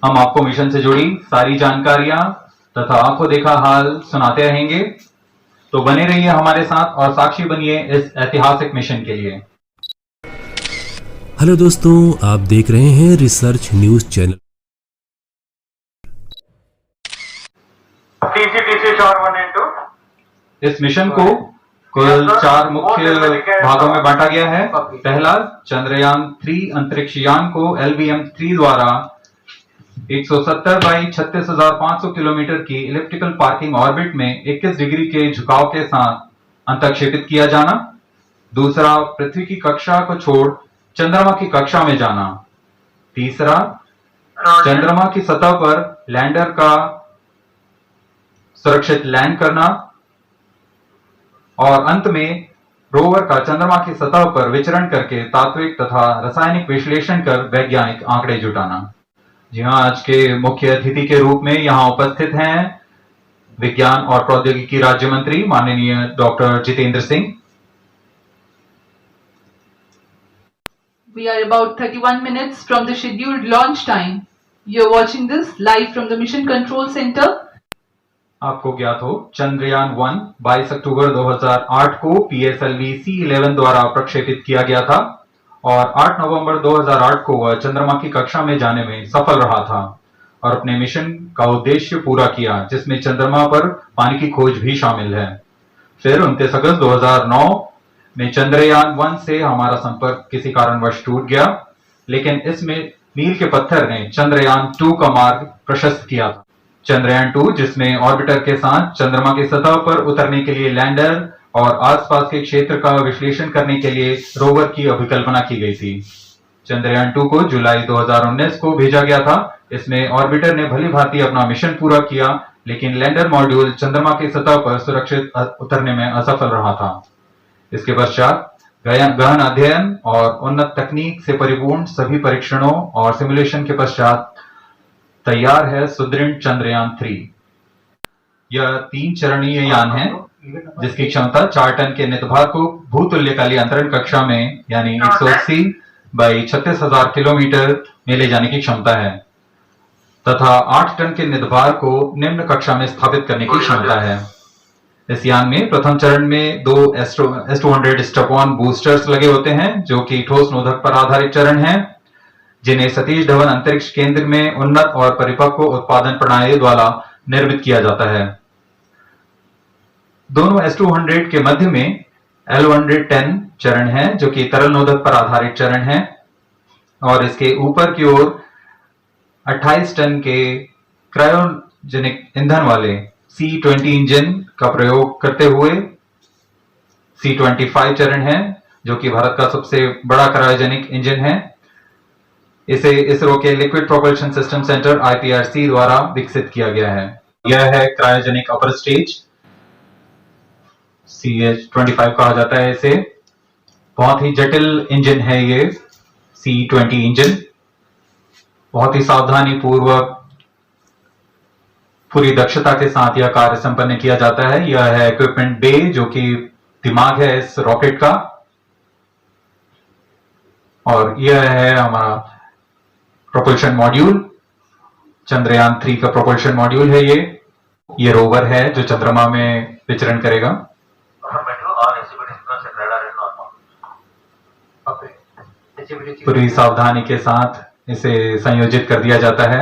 हम आपको मिशन से जुड़ी सारी जानकारियां तथा आंखों देखा हाल सुनाते रहेंगे, तो बने रहिए हमारे साथ और साक्षी बनिए इस ऐतिहासिक मिशन के लिए। हेलो दोस्तों, आप देख रहे हैं रिसर्च न्यूज चैनल। इस मिशन को कुल 4 मुख्य भागों में बांटा गया है। पहला, चंद्रयान 3 अंतरिक्ष यान को LVM-3 द्वारा 170 बाई 36,500 किलोमीटर की इलिप्टिकल पार्किंग ऑर्बिट में 21 डिग्री के झुकाव के साथ अंतक्षेपित किया जाना। दूसरा, पृथ्वी की कक्षा को छोड़ चंद्रमा की कक्षा में जाना। तीसरा, चंद्रमा की सतह पर लैंडर का सुरक्षित लैंड करना। और अंत में रोवर का चंद्रमा की सतह पर विचरण करके तात्विक तथा रासायनिक विश्लेषण कर वैज्ञानिक आंकड़े जुटाना। जी हां, आज के मुख्य अतिथि के रूप में यहां उपस्थित हैं विज्ञान और प्रौद्योगिकी राज्य मंत्री माननीय doctor Jitendra Singh. We are about 31 minutes from the scheduled launch time. You are watching this live from the Mission Control Center. आपको ज्ञात हो, चंद्रयान 1 22 अक्टूबर 2008 को PSLV C11 द्वारा प्रक्षेपित किया गया था और 8 नवंबर 2008 को वह चंद्रमा की कक्षा में जाने में सफल रहा था और अपने मिशन का उद्देश्य पूरा किया, जिसमें चंद्रमा पर पानी की खोज भी शामिल है। फिर 29 अगस्त 2009 में चंद्रयान 1 से हमारा संपर्क किसी कारणवश टूट गया, लेकिन इसमें मील के पत्थर ने चंद्रयान 2 का मार्ग प्रशस्त किया। चंद्रयान 2, जिसमें ऑर्बिटर के साथ चंद्रमा की सतह पर उतरने के लिए लैंडर और आसपास के क्षेत्र का विश्लेषण करने के लिए रोवर की अभिकल्पना की गई थी। चंद्रयान 2 को जुलाई 2019 को भेजा गया था। इसमें ऑर्बिटर ने भली भांति अपना मिशन पूरा किया, लेकिन लैंडर मॉड्यूल चंद्रमा की सतह पर सुरक्षित उतरने में असफल रहा था। इसके पश्चात गहन अध्ययन और उन्नत तकनीक से परिपूर्ण सभी परीक्षणों और सिमुलेशन के पश्चात तैयार है सुदृढ़ चंद्रयान 3। यह 3 चरणीय यान है, जिसकी क्षमता 4 टन के नितभार को भूतुल्यकालीय अंतरण कक्षा में यानी 180 बाई 36,000 किलोमीटर में ले जाने की क्षमता है तथा 8 टन के नितभार को निम्न कक्षा में स्थापित करने की क्षमता है। इस यान में प्रथम चरण में 2 S200 स्टेप-ऑन बूस्टर्स लगे होते हैं, जो कि ठोस नोदक पर आधारित चरण हैं, जिन्हें सतीश धवन अंतरिक्ष केंद्र में उन्नत और परिपक्व उत्पादन प्रणाली द्वारा निर्मित किया जाता है। दोनों S200 के मध्य में L110 चरण है, जो कि तरल नोदक पर आधारित चरण है, और इसके ऊपर की ओर 28 टन के क्रायोजेनिक ईंधन वाले C20 इंजन का प्रयोग करते हुए C25 चरण है, जो कि भारत का सबसे बड़ा क्रायोजेनिक इंजन है। इसे इसरो के liquid propulsion system centre IPRC द्वारा विकसित किया गया है। यह है क्रायोजेनिक अपर स्टेज, CH25 कहा जाता है इसे। बहुत ही जटिल इंजन है ये C20 इंजन। बहुत ही सावधानी पूर्वक पूरी दक्षता के साथ यह कार्य संपन्न किया जाता है। यह है इक्विपमेंट बे, जो कि दिमाग है इस रॉकेट का, और यह है हमारा प्रोपल्शन मॉड्यूल। चंद्रयान 3 का प्रोपल्शन मॉड्यूल है ये रोवर है जो चंद्रमा में विचरण करेगा। पूरी सावधानी के साथ इसे संयोजित कर दिया जाता है।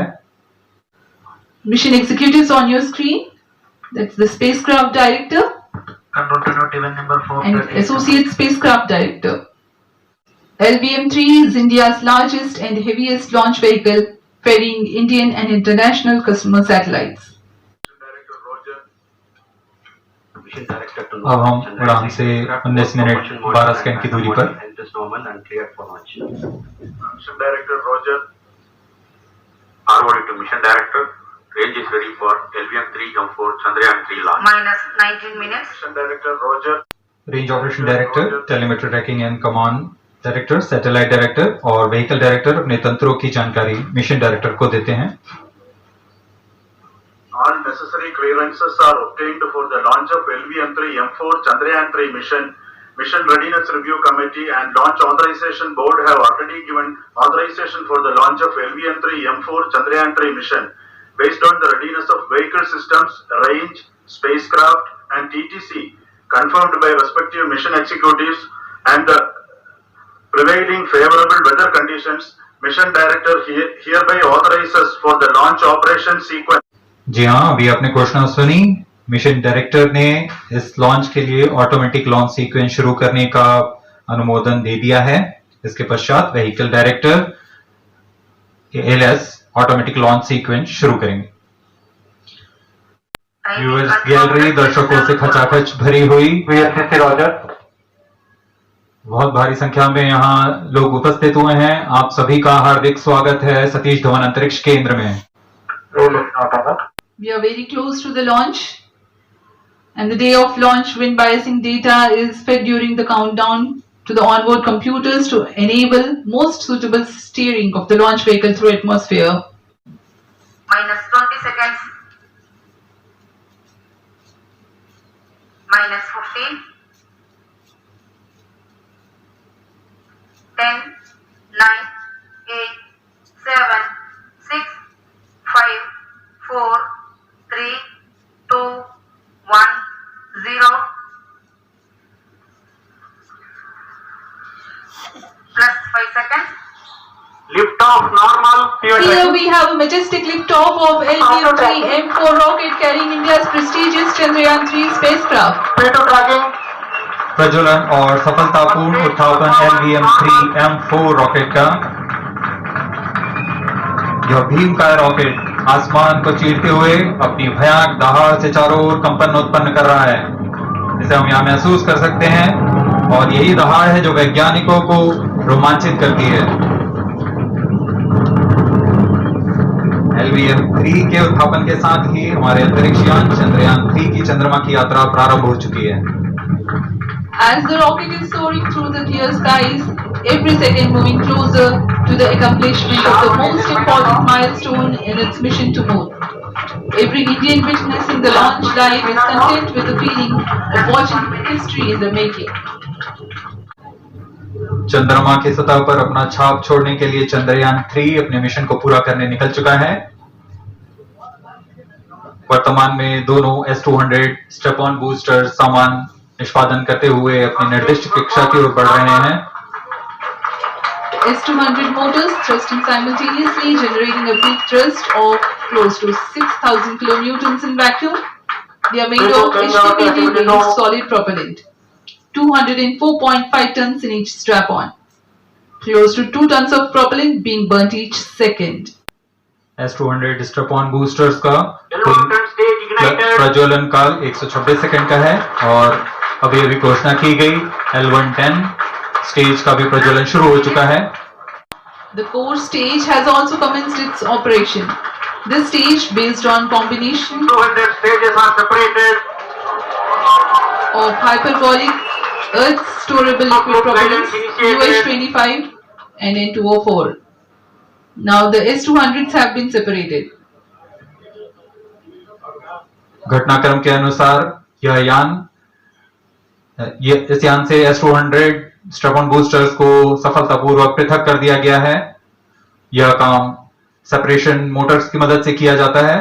Mission executives on your screen. That's the spacecraft director Control to note event number 4 and associate spacecraft director. LVM-3 is India's largest and heaviest launch vehicle, ferrying Indian and international customer satellites. अब हम उड़ान से 19 minute 12 second की दूरी पर। Mission Director Roger, forwarded to Mission Director. Range is ready for LVM-3 M4 Chandrayaan 3 launch. Minus 19 minutes. Mission Director Roger. Range operation director, telemetry tracking and command director, satellite director और vehicle director अपने तंत्रों की जानकारी mission director को देते हैं। All necessary clearances are obtained for the launch of LVM-3 M4 Chandrayaan 3 mission Mission Readiness Review Committee and Launch Authorization Board have already given authorization for the launch of LVM-3 M4 Chandrayaan-3 mission based on the readiness of vehicle systems, range, spacecraft and TTC confirmed by respective mission executives and the prevailing favorable weather conditions. Mission Director hereby authorizes for the launch operation sequence. जी हाँ, अभी आपने घोषणा सुनी। Mission director ने इस launch के लिए automatic launch sequence शुरू करने का अनुमोदन दे दिया है। इसके पश्चात vehicle director LS automatic launch sequence शुरू करेंगे। व्यूअर्स गैलरी दर्शकों से खचाखच भरी हुई। बहुत भारी संख्या में यहाँ लोग उपस्थित हुए हैं। आप सभी का हार्दिक स्वागत है सतीश धवन अंतरिक्ष केंद्र में। We are very close to the launch, and the day of launch wind biasing data is fed during the countdown to the onboard computers to enable most suitable steering of the launch vehicle through atmosphere. Minus 20 seconds. Minus 15. 10, 9, 8, 7, 6, 5, 4, 3, 2, 1, 0. Plus 5 seconds. Lift off normal. Here we have a majestic liftoff of LVM-3 M4 rocket carrying India's prestigious Chandrayaan-3 spacecraft. Peto tracking. प्रज्वलन और सफलतापूर्ण उत्थापन LVM-3 M4 rocket का। यह भीमकाय rocket आसमान को चीरते हुए अपनी भयानक दहाड़ से चारों ओर कंपन उत्पन्न कर रहा है, जिसे हम यहाँ महसूस कर सकते हैं। और यही दहाड़ है जो वैज्ञानिकों को रोमांचित करती है। LVM-3 के उत्थापन के साथ ही हमारे अंतरिक्ष यान चंद्रयान-3 की चंद्रमा की यात्रा प्रारंभ हो चुकी है। As the rocket is soaring through the clear skies, every second moving closer to the accomplishment of the most important milestone in its mission to moon. Every Indian witnessing the launch live is content with the feeling of watching history in the making. चंद्रमा की सतह पर अपना छाप छोड़ने के लिए चंद्रयान-3 अपने मिशन को पूरा करने निकल चुका है। वर्तमान में दोनों S-200 स्टेप-ऑन बूस्टर सामान निष्पादन करते हुए अपनी निर्दिष्ट कक्षा की ओर बढ़ रहे हैं। S-200 motors thrusting simultaneously, generating a peak thrust of close to 6,000 kilonewtons in vacuum. They are made of HTPT-based solid propellant, 204.5 tons in each strap-on, close to 2 tons of propellant being burnt each second. S-200 step-on boosters का प्रज्वलन काल 126 second का है और अभी अभी घोषणा की गई L110 स्टेज का भी प्रज्वलन शुरू हो चुका है। The core stage has also commenced its operation. This stage, based on combination 200 stages are separated. of hyperbolic Earth storable liquid propellants UH-25 and N2O4. Now the S-200s have been separated. घटनाक्रम के अनुसार इस यान से S-200 step-on boosters को सफलतापूर्वक पृथक कर दिया गया है। यह काम सेपरेशन मोटर्स की मदद से किया जाता है।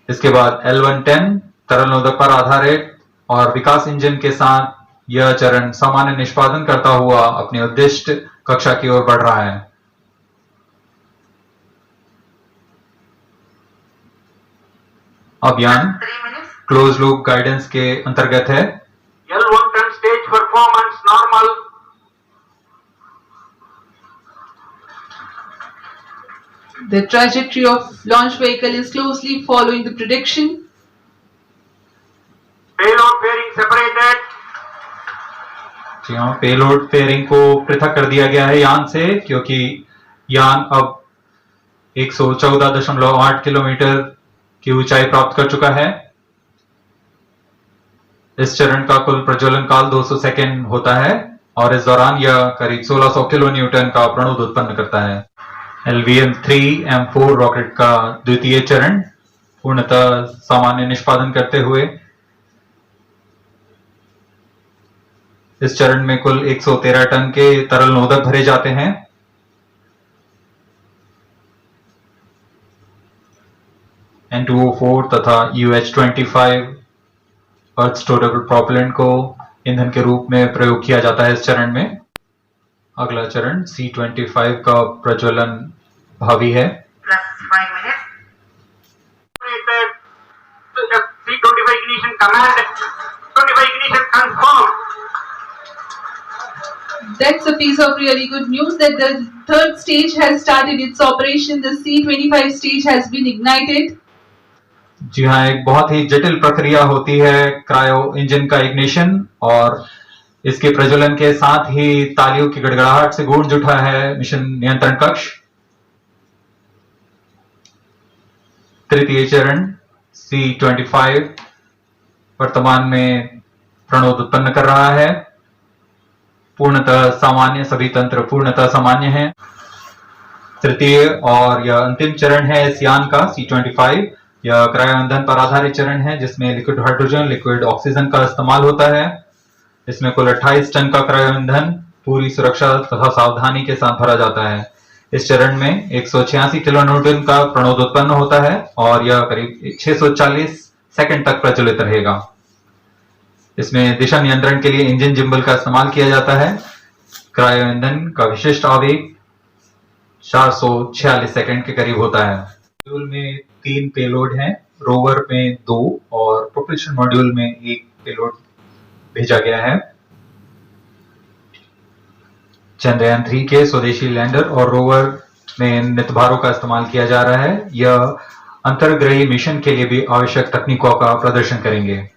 इसके बाद L110 तरल नोदक पर आधारित और विकास इंजन के साथ यह चरण सामान्य निष्पादन करता हुआ अपनी उद्दिष्ट कक्षा की ओर बढ़ रहा है। अब यान क्लोज लूप गाइडेंस के अंतर्गत है। L110 stage performance normal. The trajectory of launch vehicle is closely following the prediction. Payload fairing separated. जी हाँ, पेलोड फेयरिंग को पृथक कर दिया गया है यान से, क्योंकि यान अब 114.8 किलोमीटर की ऊंचाई प्राप्त कर चुका है। इस चरण का कुल प्रज्वलन काल 200 सेकेंड होता है और इस दौरान यह करीब 1600 किलो न्यूटन का प्रणोद उत्पन्न करता है। LVM-3 M4 रॉकेट का द्वितीय चरण पूर्णतः सामान्य निष्पादन करते हुए इस चरण में कुल 113 टन के तरल नोदक भरे जाते हैं। N2O4 तथा UH-25 अर्थ स्टोरेबल प्रोपेलेंट को ईंधन के रूप में प्रयोग किया जाता है इस चरण में। अगला चरण C-25 का प्रज्वलन भावी है। plus 5 minutes. C-25 ignition command. 25 ignition confirmed. That's a piece of really good news that the third stage has started its operation. The C-25 stage has been ignited. जी हाँ, एक बहुत ही जटिल प्रक्रिया होती है क्रायो इंजन का इग्निशन, और इसके प्रज्वलन के साथ ही तालियों की गड़गड़ाहट से गूंज उठा है मिशन नियंत्रण कक्ष। तृतीय चरण C-25 वर्तमान में प्रणोद उत्पन्न कर रहा है। पूर्णतः सामान्य, सभी तंत्र पूर्णतः सामान्य हैं। तृतीय और यह अंतिम चरण है इस यान का C-25। यह क्रायो ईंधन पर आधारित चरण है जिसमें लिक्विड हाइड्रोजन, लिक्विड ऑक्सीजन का इस्तेमाल होता है। इसमें कुल 28 टन का क्रायो ईंधन पूरी सुरक्षा तथा सावधानी के साथ भरा जाता है। इस चरण में 186 किलोन्यूटन का प्रणोद उत्पन्न होता है और यह करीब 640 सेकंड तक प्रज्वलित रहेगा। इसमें दिशा नियंत्रण के लिए इंजन जिम्बल का इस्तेमाल किया जाता है। क्रायो ईंधन का विशिष्ट आवेग 446 सेकंड के करीब होता है। मॉड्यूल में 3 पेलोड हैं, रोवर में 2 और प्रोपल्शन मॉड्यूल में 1 पेलोड भेजा गया है। चंद्रयान 3 के स्वदेशी लैंडर और रोवर में नितभारों का इस्तेमाल किया जा रहा है। यह अंतर्ग्रही मिशन के लिए भी आवश्यक तकनीकों का प्रदर्शन करेंगे।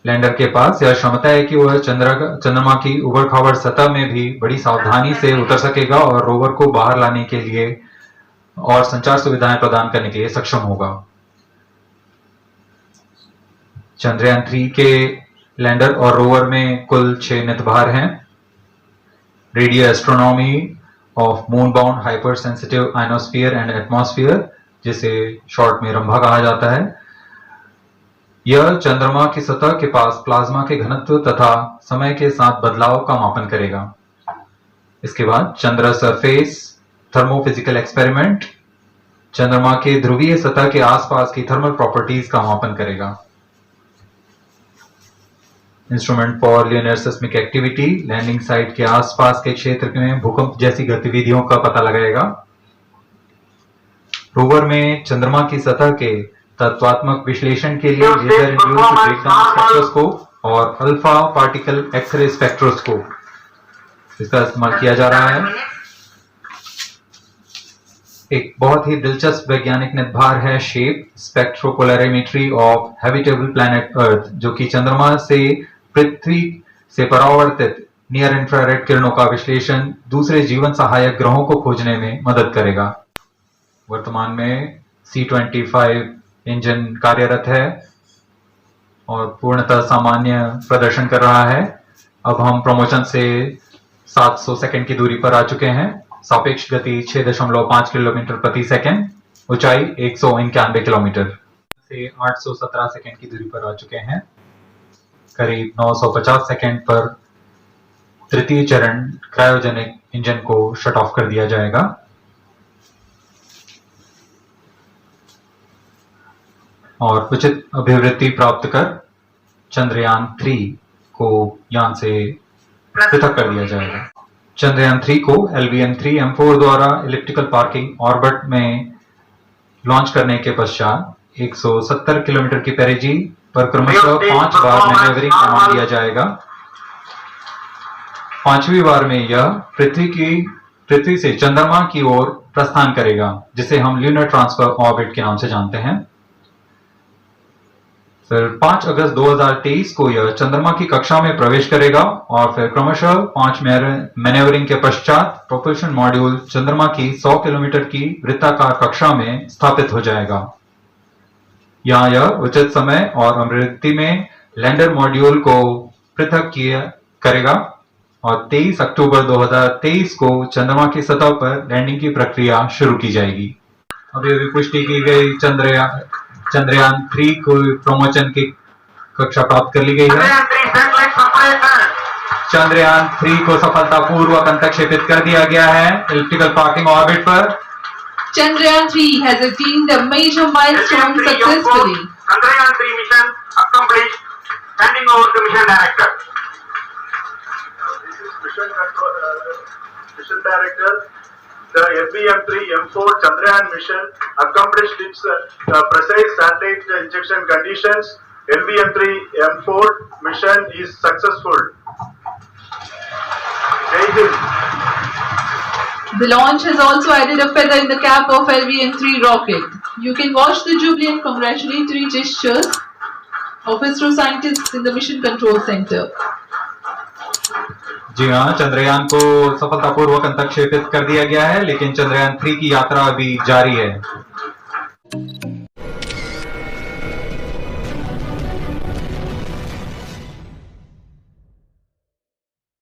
लैंडर के पास यह क्षमता है कि वह चंद्रमा की उबड़-खाबड़ सतह में भी बड़ी सावधानी से उतर सकेगा और रोवर को बाहर लाने के लिए और संचार सुविधाएं प्रदान करने के लिए सक्षम होगा। चंद्रयान 3 के लैंडर और रोवर में कुल 6 नितभार हैं। Radio astronomy of moon bound hyper sensitive ionosphere and atmosphere, जिसे शॉर्ट में रंभा कहा जाता है, यह चंद्रमा की सतह के पास प्लाज्मा के घनत्व तथा समय के साथ बदलाव का मापन करेगा। इसके बाद चंद्र सरफेस थर्मोफिजिकल एक्सपेरिमेंट चंद्रमा के ध्रुवीय सतह के आसपास की थर्मल प्रॉपर्टीज का मापन करेगा। Instrument for linear seismic activity landing site के आसपास के क्षेत्र में भूकंप जैसी गतिविधियों का पता लगाएगा। रोवर में चंद्रमा की सतह के तत्वात्मक विश्लेषण के लिए लेजर इंड्यूस्ड ब्रेकडाउन स्पेक्ट्रोस्कोप और अल्फा पार्टिकल एक्सरे स्पेक्ट्रोस्कोप इसका इस्तेमाल किया जा रहा है। एक बहुत ही दिलचस्प वैज्ञानिक निर्धार है shape स्पेक्ट्रोपोलैरिमेट्री of habitable planet earth, जो कि चंद्रमा से पृथ्वी से परावर्तित नियर इंफ्रारेड किरणों का विश्लेषण दूसरे जीवन सहायक ग्रहों को खोजने में मदद करेगा। वर्तमान में C-25 इंजन कार्यरत है और पूर्णतः सामान्य प्रदर्शन कर रहा है। अब हम प्रमोशन से 700 सेकंड की दूरी पर आ चुके हैं। सापेक्ष गति 6.5 किलोमीटर प्रति सेकंड, ऊंचाई 191 किलोमीटर से 817 सेकंड की दूरी पर आ चुके हैं। करीब 950 सेकंड पर तृतीय चरण क्रायोजेनिक इंजन को शट ऑफ कर दिया जाएगा। और उचित अभिवृद्धि प्राप्त कर चंद्रयान 3 को यान से पृथक कर दिया जाएगा। चंद्रयान 3 को LVM-3M4 द्वारा इलिप्टिकल पार्किंग ऑर्बिट में लॉन्च करने के पश्चात 170 किलोमीटर की पेरिजी पर क्रमशः 5 बार मैन्यूवरिंग कमांड दिया जाएगा। 5वीं बार में यह पृथ्वी से चंद्रमा की ओर प्रस्थान करेगा, जिसे हम ल्यूनर ट्रांसफर ऑर्बिट के नाम से जानते हैं। फिर 5 अगस्त 2023 को यह चंद्रमा की कक्षा में प्रवेश करेगा और फिर क्रमशः 5 मैन्यूवरिंग के पश्चात प्रोपल्शन मॉड्यूल चंद्रमा की 100 किलोमीटर की वृत्ताकार कक्षा में स्थापित हो जाएगा। यहाँ यह उचित समय और अभिवृद्धि में लैंडर मॉड्यूल को पृथक करेगा और 23 अक्टूबर 2023 को चंद्रमा की सतह पर लैंडिंग की प्रक्रिया शुरू की जाएगी। अभी पुष्टि की गई चंद्रयान 3 को प्रमोशन की कक्षा प्राप्त कर ली गई है। चंद्रयान 3 को सफलतापूर्वक अंतक्षेपित कर दिया गया है इलिप्टिकल पार्किंग ऑर्बिट पर। Chandrayaan 3 has attained a major milestone successfully. Chandrayaan 3 mission accomplished. Handing over to mission director. This is mission control, mission director. The LVM-3 M4 Chandrayaan mission accomplished its precise satellite injection conditions. LVM-3 M4 mission is successful. Jai Hind. The launch has also added a feather in the cap of LVM-3 rocket. You can watch the jubilant congratulatory gestures of ISRO scientists in the Mission Control Center. जी हाँ, चंद्रयान को सफलतापूर्वक अंतक्षेपित कर दिया गया है, लेकिन चंद्रयान 3 की यात्रा अभी जारी है।